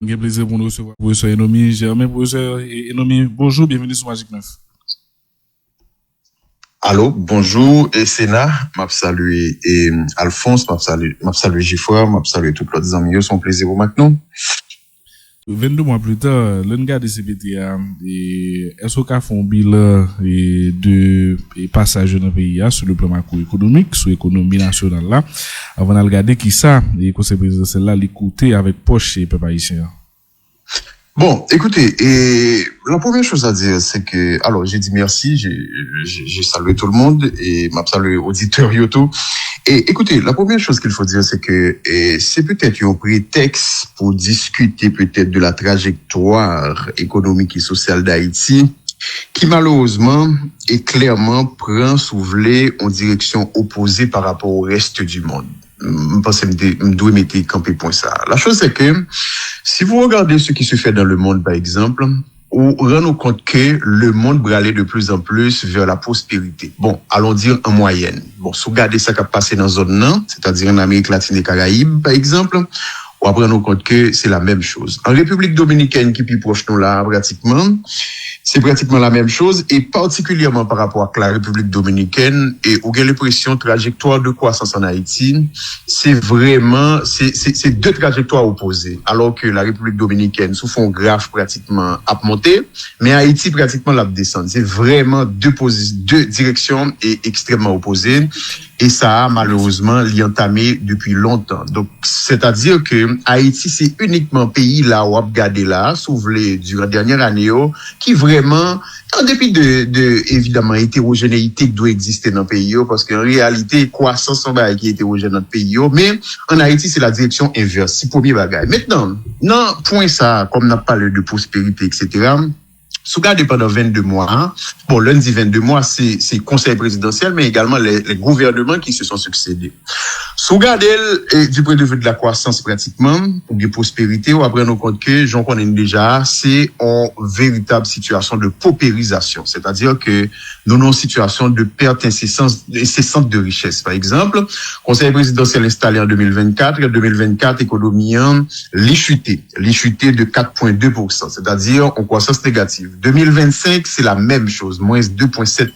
Un plaisir pour nous recevoir professeur Enomi Germain. Professeur Enomi, bonjour, bienvenue sur Magic 9. Allô, bonjour, et Sénat, m'a salué, et Alphonse, m'a salué Gifra, m'a salué tous les amis, c'est un plaisir pour maintenant. 22 mois plus tard, l'UNGA de CPTA et SOK font bilan de passage dans le pays sur le plan macroéconomique, sur l'économie nationale là. Avant de regarder qui ça, et conseil présidentiel là, l'écouter avec poche et peuple haïtien. Bon, écoutez, et la première chose à dire, c'est que, alors, j'ai dit merci, j'ai salué tout le monde et m'a salué auditeur Yoto. Et écoutez, la première chose qu'il faut dire, c'est que c'est peut-être un prétexte pour discuter peut-être de la trajectoire économique et sociale d'Haïti, qui malheureusement et clairement prend soulevé en direction opposée par rapport au reste du monde. Je pense que je dois mettre camper pour ça. La chose c'est que, si vous regardez ce qui se fait dans le monde, par exemple, on rend compte que le monde va aller de plus en plus vers la prospérité. Bon, allons dire en moyenne. Bon, si vous regardez ça qui a passé dans la zone nord, c'est-à-dire en Amérique latine et Caraïbes, par exemple, on va prendre compte que c'est la même chose. En République dominicaine, qui est plus proche de nous là, pratiquement, c'est pratiquement la même chose, et particulièrement par rapport à la République dominicaine, et où il y a l'impression trajectoire de croissance en Haïti, c'est vraiment, c'est deux trajectoires opposées, alors que la République dominicaine, sous fond grave pratiquement à monter, mais Haïti pratiquement la descendre. C'est vraiment deux directions et extrêmement opposées, et ça a malheureusement l'entamé depuis longtemps. Donc, c'est-à-dire que Haïti, c'est uniquement un pays là où on a regardé là, soulevé durant la dernière année, qui vraiment, en dépit de évidemment hétérogénéité qui doit exister dans le pays, parce qu'en réalité, croissance en qui est hétérogène dans le pays, mais en Haïti, c'est la direction inverse. C'est le premier bagage. Maintenant, non, point ça, comme on a parlé de prospérité, etc., sous garde pendant 22 mois, hein. Bon, lundi 22 mois, c'est conseil présidentiel, mais également les gouvernements qui se sont succédés. Sous garde, du point de vue de la croissance pratiquement, ou de prospérité, on va prendre compte que, j'en connais déjà, c'est en véritable situation de paupérisation. C'est-à-dire que nous avons une situation de perte incessante de richesse. Par exemple, conseil présidentiel installé en 2024, économie, l'échuté de 4,2%, c'est-à-dire en croissance négative. 2025, c'est la même chose, moins 2,7%.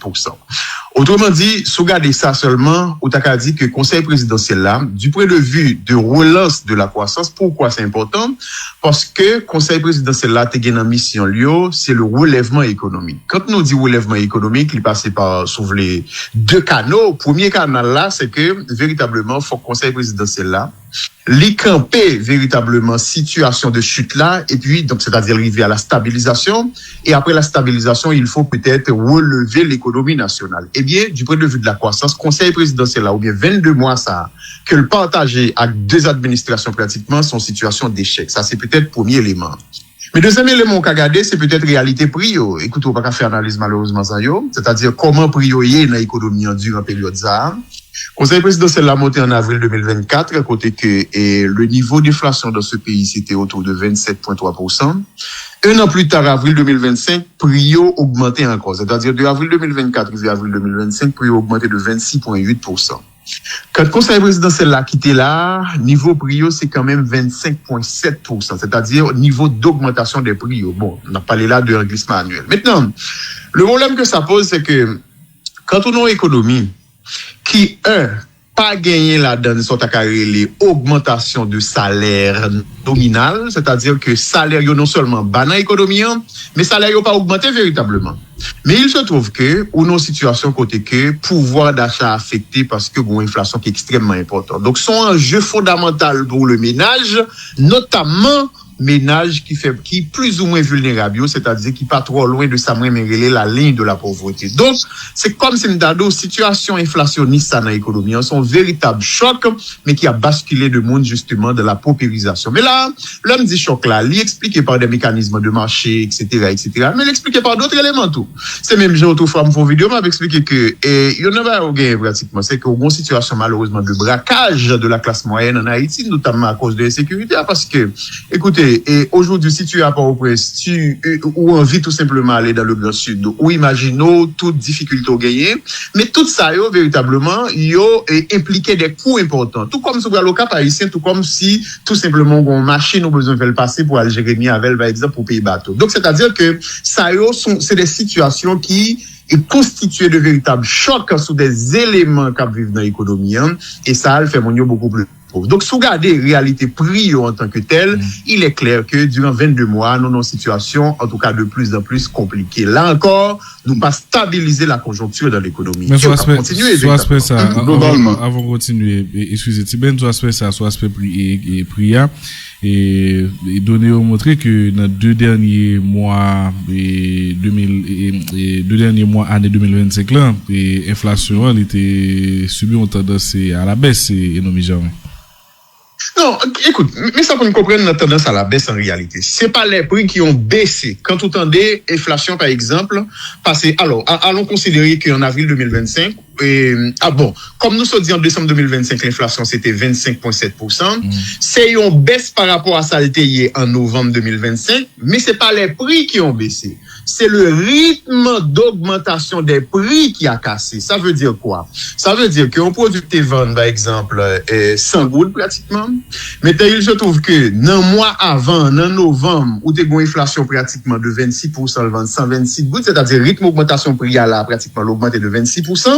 Autrement dit, si vous regardez ça seulement, on t'a dit que le conseil présidentiel là, du point de vue de relance de la croissance, pourquoi c'est important? Parce que le conseil présidentiel là, t'es en mission Lio, c'est le relèvement économique. Quand nous dit relèvement économique, il passe par sur les deux canaux. Premier canal là, c'est que véritablement, faut que le conseil présidentiel là, les camper véritablement situation de chute là, et puis, donc, c'est-à-dire arriver à la stabilisation, et après la stabilisation, il faut peut-être relever l'économie nationale. Eh bien, du point de vue de la croissance, conseil présidentiel là, ou bien 22 mois ça, que le partager avec deux administrations pratiquement, sont en situation d'échec. Ça, c'est peut-être le premier élément. Mais deuxième élément qu'a regardé, c'est peut-être réalité prio. Écoute, on va pas faire analyse malheureusement ça yo, c'est-à-dire comment prio y est dans l'économie en durant période ça. Conseil présidentiel a monté en avril 2024, à côté que le niveau d'inflation dans ce pays, c'était autour de 27,3%. Un an plus tard, avril 2025, prio augmenté encore. C'est-à-dire de avril 2024 jusqu'à avril 2025, prio augmenté de 26,8%. Quand le conseil présidentiel a quitté là, niveau prio, c'est quand même 25,7%. C'est-à-dire niveau d'augmentation des prix. Bon, on a parlé là de glissement annuel. Maintenant, le problème que ça pose, c'est que quand on a une économie qui, pas gagné là-dedans, sont à les augmentation de salaire nominal, c'est-à-dire que salaire non seulement bas dans l'économie, mais salaire pas augmenté véritablement. Mais il se trouve que, ou non situation côté que, pouvoir d'achat affecté parce que bon, inflation qui est extrêmement importante. Donc, son enjeu fondamental pour le ménage, notamment ménage qui plus ou moins vulnérable, c'est-à-dire qui pas trop loin de sa la ligne de la pauvreté. Donc, c'est comme si nous situation inflationniste dans l'économie, son véritable choc, mais qui a basculé le monde justement de la paupérisation. Mais là, l'homme dit choc là, l'expliqué par des mécanismes de marché, etc., mais l'expliqué par d'autres éléments tout. C'est même j'ai autrefois mon vidéo m'a expliqué que il y en a pas gagné pratiquement, c'est qu'on a une situation malheureusement de braquage de la classe moyenne en Haïti, notamment à cause de l'insécurité, parce que, écoutez, écoutez, et aujourd'hui, si tu es à Port-au-Prince, ou envie tout simplement aller dans le Grand Sud, ou imaginons toute difficulté au gagner, mais tout ça, yo, véritablement, yo, impliqué des coûts importants. Tout comme sur le cas haïtien, tout comme si, tout simplement, on machine, on besoin de le passer pour Algérie, avec, par exemple, pour pays bateau. Donc, c'est-à-dire que ça, yo, c'est des situations qui est constitué de véritables chocs sur des éléments qui vivent dans l'économie, hein, et ça le fait mon beaucoup plus. Donc, si vous regardez la réalité prix en tant que telle, il est clair que durant 22 mois, nous avons une situation, en tout cas, de plus en plus compliquée. Là encore, nous pas stabiliser la conjoncture dans l'économie. Mais soit aspect ça, globalement. Avant de continuer, excusez, Tiben, soit aspect ça, soit aspect prix et prix, et données ont montré que dans deux derniers mois, année 2025 là, l'inflation, elle était subie en tendance à la baisse, et non, mais jamais. Non, écoute, mais ça pour nous comprendre notre tendance à la baisse en réalité. C'est pas les prix qui ont baissé. Quand vous entendez inflation par exemple, alors, allons considérer qu'en avril 2025, comme nous sommes dit en décembre 2025, l'inflation c'était 25,7%. C'est une baisse par rapport à ça en novembre 2025, mais c'est pas les prix qui ont baissé. C'est le rythme d'augmentation des prix qui a cassé. Ça veut dire quoi? Ça veut dire qu'un produit te vend, par exemple, 100 gouttes pratiquement, mais il se trouve que dans mois avant, en novembre, où tu as une inflation pratiquement de 26%, le vend 126 gouttes, c'est-à-dire rythme d'augmentation prix à là, pratiquement l'augmenté de 26%,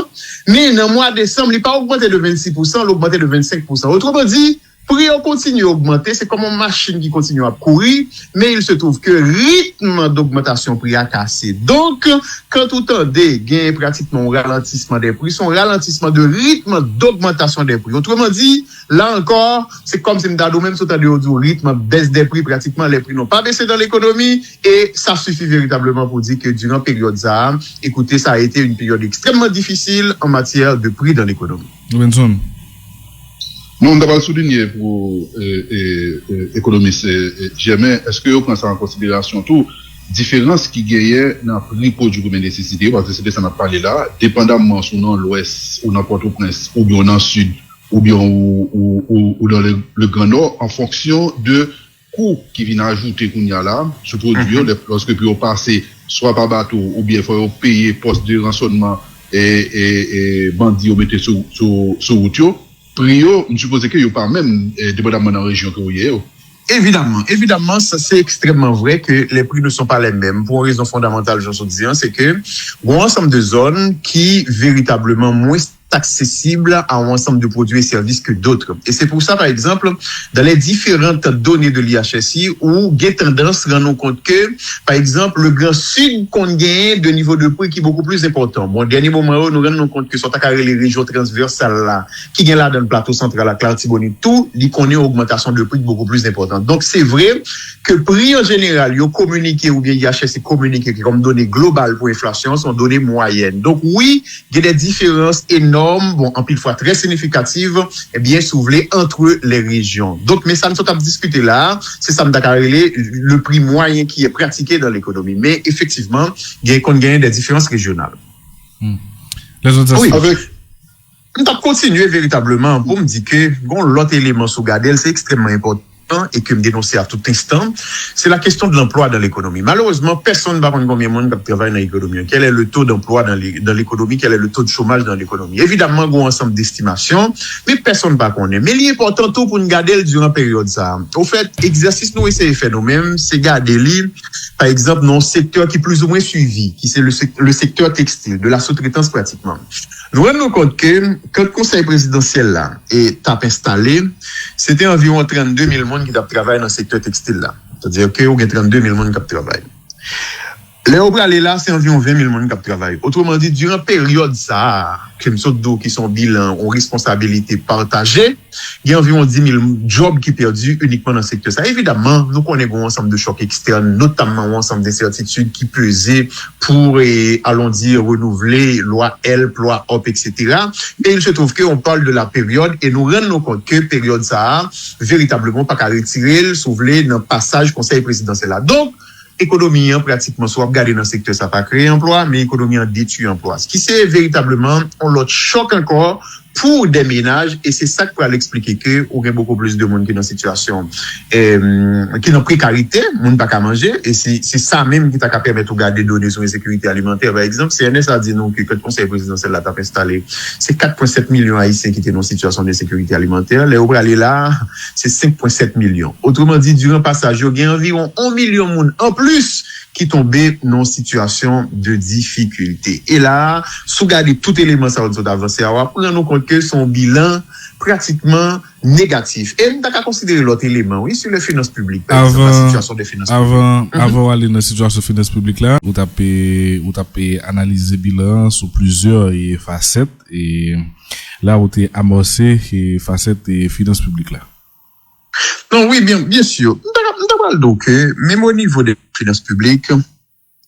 mais dans mois décembre, il n'est pas augmenté de 26%, l'augmenté de 25%. Autrement dit, prix continue à augmenter, c'est comme une machine qui continue à courir, mais il se trouve que le rythme d'augmentation prix a cassé. Donc, quand vous entendez, il y a pratiquement un ralentissement des prix, son ralentissement de rythme d'augmentation des prix. Autrement dit, là encore, c'est comme si nous même sur le rythme baisse des prix, pratiquement les prix n'ont pas baissé dans l'économie, et ça suffit véritablement pour dire que durant la période ça, écoutez, ça a été une période extrêmement difficile en matière de prix dans l'économie. Benson. Nous, on doit souligner pour économistes jamais, est-ce que vous prenez ça en considération tout, différence qui gagne dans le prix produit de nécessité, parce que c'est ça qu'on a parlé là, dépendamment si on est dans l'ouest, ou dans Port-au-Prince, ou bien dans le sud, ou bien ou dans le Grand Nord, en fonction de coûts qui viennent ajouter qu'on y a là, ce produit, lorsque puis on passe soit par bateau, ou bien il faut payer poste de rançonnement et bandits ou mettre sur route. Prio, je suppose qu'il n'y a pas même dépendamment dans la région que vous avez. Évidemment, ça c'est extrêmement vrai que les prix ne sont pas les mêmes. Pour une raison fondamentale, j'en suis disant, c'est que il y a un ensemble de zones qui véritablement moins accessible à un ensemble de produits et services que d'autres. Et c'est pour ça, par exemple, dans les différentes données de l'IHSI, où il y a tendance à rendre compte que, par exemple, le Grand Sud qu'on gagne de niveau de prix qui est beaucoup plus important. Bon, dernier moment, nous rendons compte que sont à les régions transversales là, qui gagnent là dans le plateau central, la Clartibonite, tout, ils connaissent une augmentation de prix beaucoup plus importante. Donc, c'est vrai que prix en général, ils communiqué ou bien IHSI communiqué comme données globales pour l'inflation sont données moyennes. Donc, oui, il y a des différences énormes, bon, en pile fois très significatives, eh bien, s'ouvrir entre les régions. Donc, mais ça ne sont pas discuter là, c'est ça le prix moyen qui est pratiqué dans l'économie. Mais effectivement, il y a des différences régionales. Oui, avec. On va continuer véritablement pour me dire que, bon, l'autre élément sous Gadel, c'est extrêmement important et que me dénoncer à tout instant, c'est la question de l'emploi dans l'économie. Malheureusement, personne ne va connaître combien de monde qui travaille dans l'économie. Quel est le taux d'emploi dans l'économie? Quel est le taux de chômage dans l'économie? Évidemment, il y a un ensemble d'estimations, mais personne ne va connaître. Mais l'important tout pour nous garder durant la période ça. Au fait, exercice nous essayons de faire nous-mêmes, c'est garder par exemple, dans un secteur qui est plus ou moins suivi, qui c'est le secteur textile, de la sous-traitance pratiquement. Nous rendons compte que quand le conseil présidentiel là est installé, c'était environ 32 000 personnes qui travaillent dans le secteur textile là. C'est-à-dire qu'il y a 32 000 personnes qui travaillent. Les obralés là, c'est environ 20 000 personnes qui travaillent. Autrement dit, durant la période ça, qui sont bilans, ont responsabilité partagée, il y a environ 10 000 jobs qui perdus uniquement dans le secteur. Ça, évidemment, nous connaissons un ensemble de chocs externes, notamment un ensemble d'incertitudes qui pesaient pour, allons dire, renouveler loi L, loi HOP, etc. Et il se trouve qu'on parle de la période et nous rendons compte que période ça, véritablement, pas qu'à retirer, s'ouvrir dans le passage conseil présidentiel là. Donc, économie, pratiquement, soit regarder dans le secteur, ça n'a pas créé emploi, mais économie en détruit emploi. Ce qui c'est véritablement, on l'autre choc encore pour des ménages, et c'est ça qui peut l'expliquer que on a beaucoup plus de monde qui est dans une situation qui est en précarité, monde pas qu'à manger, et c'est ça même qui t'a qu'à permettre de garder des données sur la sécurité alimentaire. Par exemple, CNS a dit non que le conseil présidentiel l'a installé, c'est 4,7 millions haïtiens qui étaient dans une situation de sécurité alimentaire. Les autres aller là, c'est 5,7 millions. Autrement dit, durant le passage, il y a environ 1 million de monde en plus qui tombaient dans une situation de difficulté. Et là, sous garder tout élément ça d'avancer, on va prendre en compte que son bilan pratiquement négatif. Et on a qu'à considérer l'autre élément, oui, sur les finances publiques. La situation des finances publiques. Avant d'aller dans la situation des finances publiques là, vous tapez analyser bilan sur plusieurs facettes et là où tu amorcé les facettes des finances publiques là. Non, oui, bien sûr. Donc, même au niveau des finances publiques,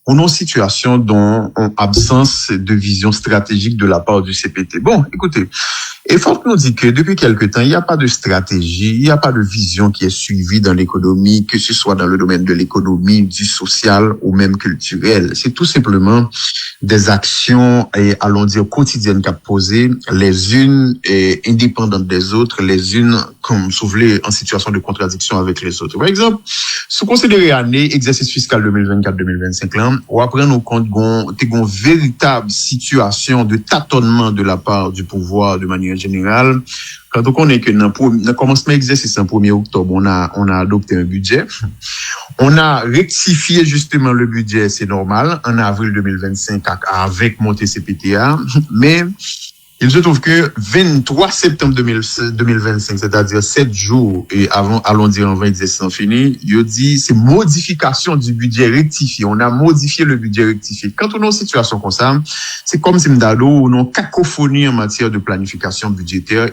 on a une situation dont on absence de vision stratégique de la part du CPT. Bon, écoutez, il faut nous dire que depuis quelque temps, il n'y a pas de stratégie, il n'y a pas de vision qui est suivie dans l'économie, que ce soit dans le domaine de l'économie, du social ou même culturel. C'est tout simplement des actions, allons dire, quotidiennes qu'a posées, les unes indépendantes des autres, les unes, comme si vous voulez, en situation de contradiction avec les autres. Par exemple, sous considérer année, exercice fiscal 2024-2025, là, on va prendre en compte une véritable situation de tâtonnement de la part du pouvoir de manière générale. Quand on connaît que dans le commencement exercice en 1er octobre, on a adopté un budget. On a rectifié justement le budget, c'est normal, en avril 2025 avec montée CPTA, mais il se trouve que 23 septembre 2025, c'est-à-dire 7 jours et avant, allons dire en 20 exercices fini, il dit c'est modification du budget rectifié. On a modifié le budget rectifié. Quand on est en situation comme ça, c'est comme si m'dalo ou non cacophonie en matière de planification budgétaire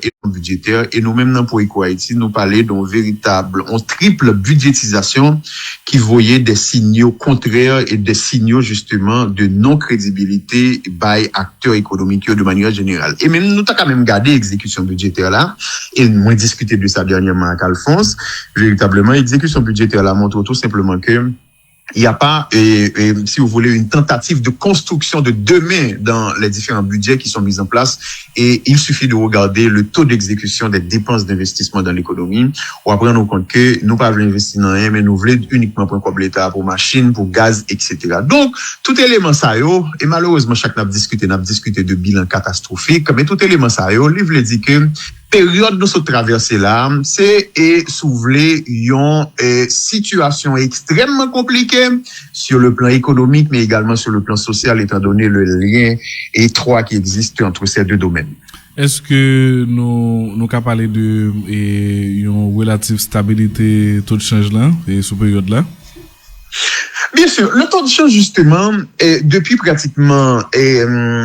et nous-mêmes dans Poico Haïti, nous parler d'un véritable, on triple budgétisation qui voyait des signaux contraires et des signaux justement de non-crédibilité by acteurs économiques de manière générale. Et même nous t'as quand même gardé l'exécution budgétaire là, et moi discuté de ça dernièrement avec Alphonse, véritablement, l'exécution budgétaire là montre tout simplement que il n'y a pas, si vous voulez, une tentative de construction de demain dans les différents budgets qui sont mis en place. Et il suffit de regarder le taux d'exécution des dépenses d'investissement dans l'économie. On va prendre en compte que nous pas voulons investir dans rien, mais nous voulons uniquement pour l'État, pour machines, pour gaz, etc. Donc, tout élément ça, et malheureusement, chaque n'a discuté de bilan catastrophique, mais tout élément ça, il veut dire que période de ce traversée là, c'est soulever une situation extrêmement compliquée sur le plan économique, mais également sur le plan social, étant donné le lien étroit qui existe entre ces deux domaines. Est-ce que nous qu'à parler de une relative stabilité taux de change là et sous période là? Bien sûr, le taux de change justement, depuis pratiquement,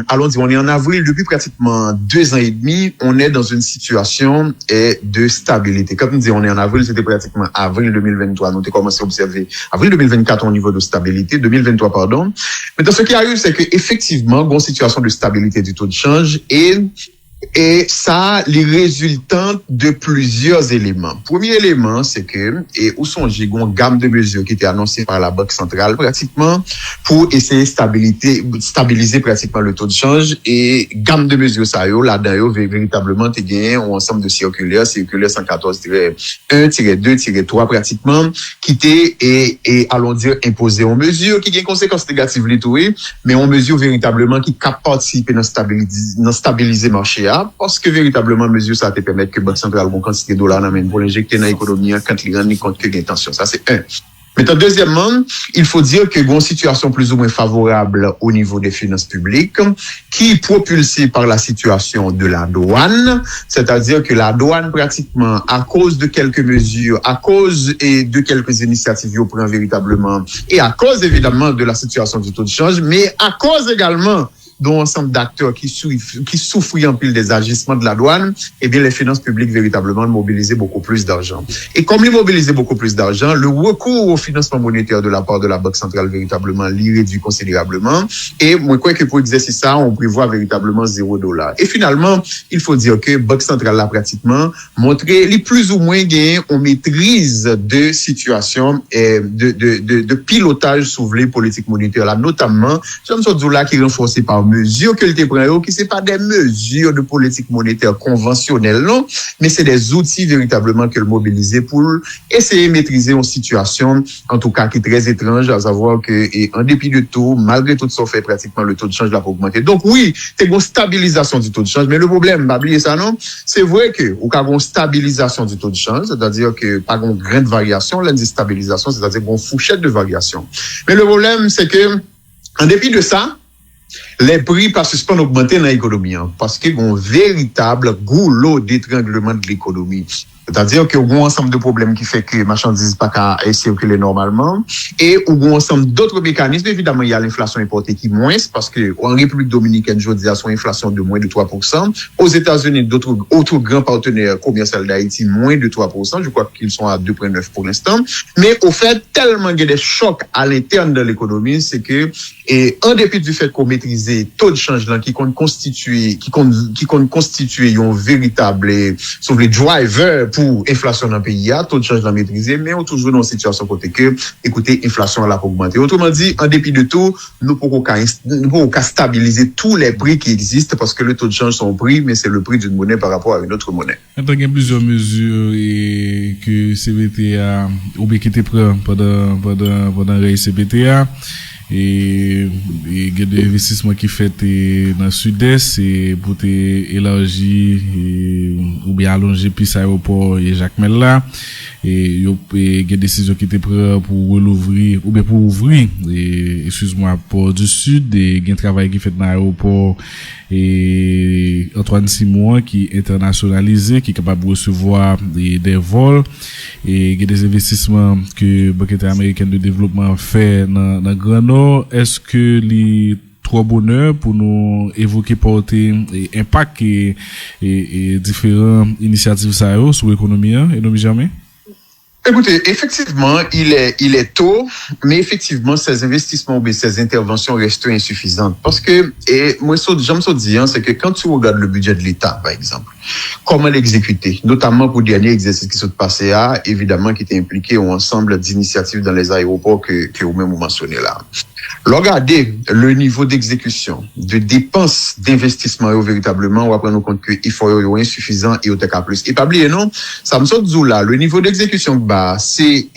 allons dire, on est en avril, depuis pratiquement 2 ans et demi, on est dans une situation de stabilité. Comme on dit, on est en avril, c'était pratiquement avril 2023. Nous avons commencé à observer avril 2024 au niveau de stabilité, 2023 pardon. Mais dans ce qui arrive, c'est que effectivement, une situation de stabilité du taux de change et ça, les résultats de plusieurs éléments. Premier élément, c'est que, où sont une gamme de mesures qui étaient annoncées par la Banque centrale, pratiquement, pour essayer de stabiliser pratiquement le taux de change, et gamme de mesures, ça, là-dedans, véritablement, t'es gagné un ensemble de circulaires 114-1, 2, 3, pratiquement, qui étaient, et allons dire, imposées en mesures, qui ont des conséquences négatives, les tout, mais en mesures véritablement qui capent participer dans stabiliser le marché, parce que véritablement mesure ça te permet que banque centrale bon quantité de dollars n'amène pour l'injecter dans l'économie quand il rend compte que l'intention ça c'est un. Maintenant deuxièmement, il faut dire que une situation plus ou moins favorable au niveau des finances publiques qui est propulsée par la situation de la douane, c'est-à-dire que la douane pratiquement à cause de quelques mesures, à cause de quelques initiatives qu'on prend véritablement et à cause évidemment de la situation du taux de change, mais à cause également dont ensemble d'acteurs qui souffrent en pile des agissements de la douane, eh bien, les finances publiques véritablement mobilisaient beaucoup plus d'argent. Et comme ils mobilisaient beaucoup plus d'argent, le recours au financement monétaire de la part de la Banque centrale véritablement l'y réduit considérablement. Et moi, quoi que pour exercer ça, on prévoit véritablement $0. Et finalement, il faut dire que Banque centrale l'a pratiquement montré les plus ou moins gains en maîtrise de situation et de pilotage sous les politiques monétaires là, notamment, Jean Sodoula qui est renforcé par mesures que le prend, qui c'est pas des mesures de politique monétaire conventionnelle, non, mais c'est des outils véritablement que le mobiliser pour essayer de maîtriser une situation, en tout cas, qui est très étrange, à savoir que, en dépit de tout, malgré tout ça, fait pratiquement le taux de change va augmenter. Donc oui, c'est une stabilisation du taux de change, mais le problème, pas oublier ça, non, c'est vrai que, ou qu'il y a une stabilisation du taux de change, c'est-à-dire que pas une grande variation, l'instabilisation, c'est-à-dire une fourchette de variation. Mais le problème, c'est que, en dépit de ça, les prix pas suspendre augmenter dans l'économie, hein, parce qu'il y a un véritable goulot d'étranglement de l'économie. C'est-à-dire qu'il y a un ensemble de problèmes qui fait que les marchandises pas qu'à circuler normalement. Et il y a un ensemble d'autres mécanismes. Évidemment, il y a l'inflation importée qui est moins, parce que en République dominicaine, je dis, il y a une inflation de moins de 3%. Aux États-Unis, d'autres autres grands partenaires commerciaux d'Haïti, moins de 3%. Je crois qu'ils sont à 2,9 pour l'instant. Mais au fait, tellement il y a des chocs à l'interne de l'économie, c'est que, et en dépit du fait qu'on maîtrise taux de change là, qui compte constituer un véritable, sauf les drivers pour inflation dans le pays, taux de change là maîtrisé, mais on toujours dans une situation côté que, écoutez, inflation là pour augmenter. Autrement dit, en dépit de tout, nous pouvons pas stabiliser tous les prix qui existent parce que le taux de change son prix, mais c'est le prix d'une monnaie par rapport à une autre monnaie. Il y a plusieurs mesures que CBTA ou bien qui étaient prises pendant le CBTA. Et il y a des investissements qui fait dans le sud-est et pour élargir ou bien allonger plus l'aéroport et Jacques Mella. Et il y a des décisions qui étaient prises pour l'ouvrir ou bien pour ouvrir port du sud, et il y a un travail qui fait dans l'aéroport et Antoine Simon qui est internationalisé, qui est capable de recevoir des vols, et il y a des investissements que Banque américaine de développement fait dans Grand Nord. Est-ce que les trois bonheurs pour nous évoquer porter impact et différentes initiatives ça sur l'économie et non jamais? Écoutez, effectivement, il est tôt, mais effectivement, ces investissements ou ces interventions restent insuffisantes. Parce que, et moi, j'aime ça dire, c'est que quand tu regardes le budget de l'État, par exemple, comment l'exécuter, notamment pour le dernier exercice qui s'est passé à, évidemment, qui était impliqué un ensemble d'initiatives dans les aéroports que vous-même vous mentionnez là. Regardez le niveau d'exécution, de dépenses d'investissement véritablement, on va prendre en compte qu'il faut insuffisant et au TK+. Et pas oublier, non, ça me saute là, le niveau d'exécution bas, c'est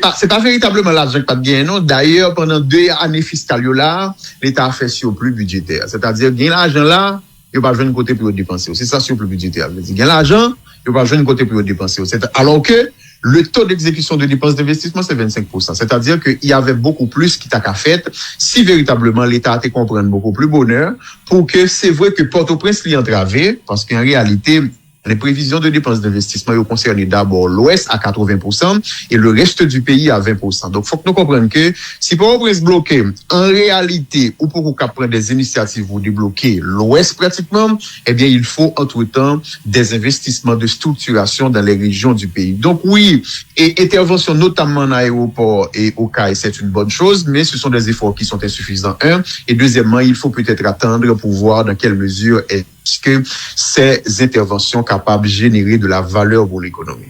pas véritablement l'argent que pas de gain, non. D'ailleurs, pendant 2 années fiscales là, l'État a fait sur plus budgétaire. C'est-à-dire, gain l'argent là, il va jouer un côté pour dépenser. C'est ça sur plus budgétaire. Gain l'argent, il va jouer un côté pour dépenser. Alors que, le taux d'exécution de dépenses d'investissement, c'est 25%. C'est-à-dire qu'il y avait beaucoup plus qui t'a qu'à fait si véritablement l'État a été comprendre beaucoup plus bonheur pour que c'est vrai que Port-au-Prince l'y entravé, parce qu'en réalité, les prévisions de dépenses d'investissement concernaient d'abord l'Ouest à 80% et le reste du pays à 20%. Donc, faut que nous comprenions que si Port-au-Prince bloqué, en réalité, ou pour qu'on prenne des initiatives pour débloquer l'Ouest pratiquement, eh bien, il faut entre-temps des investissements de structuration dans les régions du pays. Donc, oui, et intervention notamment en aéroport et au CAI, c'est une bonne chose, mais ce sont des efforts qui sont insuffisants, et deuxièmement, il faut peut-être attendre pour voir dans quelle mesure est-ce que ces interventions capables de générer de la valeur pour l'économie.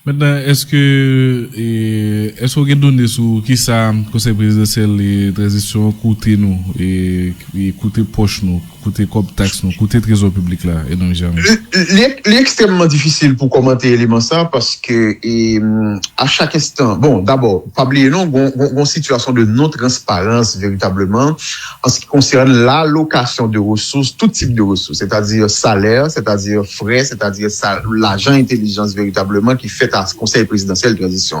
Maintenant, est-ce que vous avez donné sur qui ça, conseil présidentiel et transition coûter nous et coûter poche nous, coûter comme taxe nous, coûter trésor public là et non jamais. L'extrêmement difficile pour commenter l'élément ça parce que à chaque instant, bon, d'abord, pas oublier non, une situation de non-transparence véritablement en ce qui concerne l'allocation de ressources, tout type de ressources, c'est-à-dire salaire, c'est-à-dire frais, c'est-à-dire l'argent intelligence véritablement qui fait à ce conseil présidentiel de transition.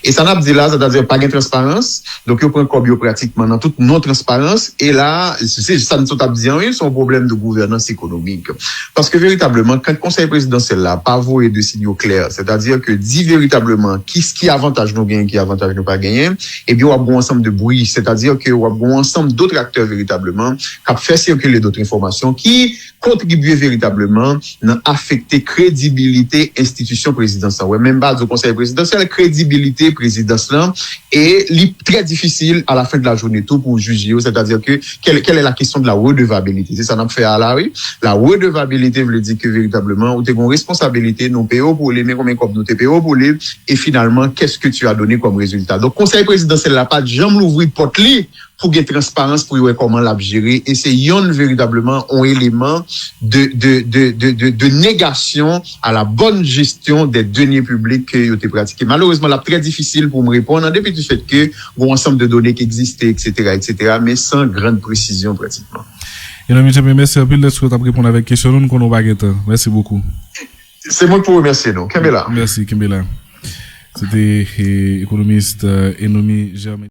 Et ça n'a pas dit là, c'est-à-dire pas de transparence, donc il prend comme pratiquement dans toute non-transparence et là, ça ne pas dire oui, c'est un problème de gouvernance économique. Parce que véritablement, quand le conseil présidentiel là, pas voulu de signaux clairs, c'est-à-dire que dit véritablement qui avantage nous gagner, qui avantage nous pas gagner, et bien on a un ensemble de bruit, c'est-à-dire que on a un ensemble d'autres acteurs véritablement qui a fait circuler d'autres informations qui contribuent véritablement à affecter crédibilité institution présidentielle. Ouais, même base du conseil présidentiel, crédibilité présidentielle et très difficile à la fin de la journée tout pour juger, c'est-à-dire que quelle est la question de la redevabilité. C'est ça n'a fait à la oui. La redevabilité veut dire que véritablement, tu as une responsabilité, nous payons pour les, mais combien comme nous te payons pour les, et finalement, qu'est-ce que tu as donné comme résultat. Donc, conseil présidentiel n'a pas de jambe l'ouvrir porte-lit pour gagner transparence pour voir comment l'a gérer et c'est véritablement un élément de négation à la bonne gestion des deniers publics que vous avez pratiqué. Malheureusement, c'est très difficile pour me répondre en dépit du fait que un ensemble de données qui existaient, etc., mais sans grande précision pratiquement. Et là, monsieur, merci un peu de ce que tu as répondu avec question, nous ne pas guetter. Merci beaucoup. C'est moi pour remercier nous. Kimbela. Merci, Kimbela. C'était économiste Enomi Germain.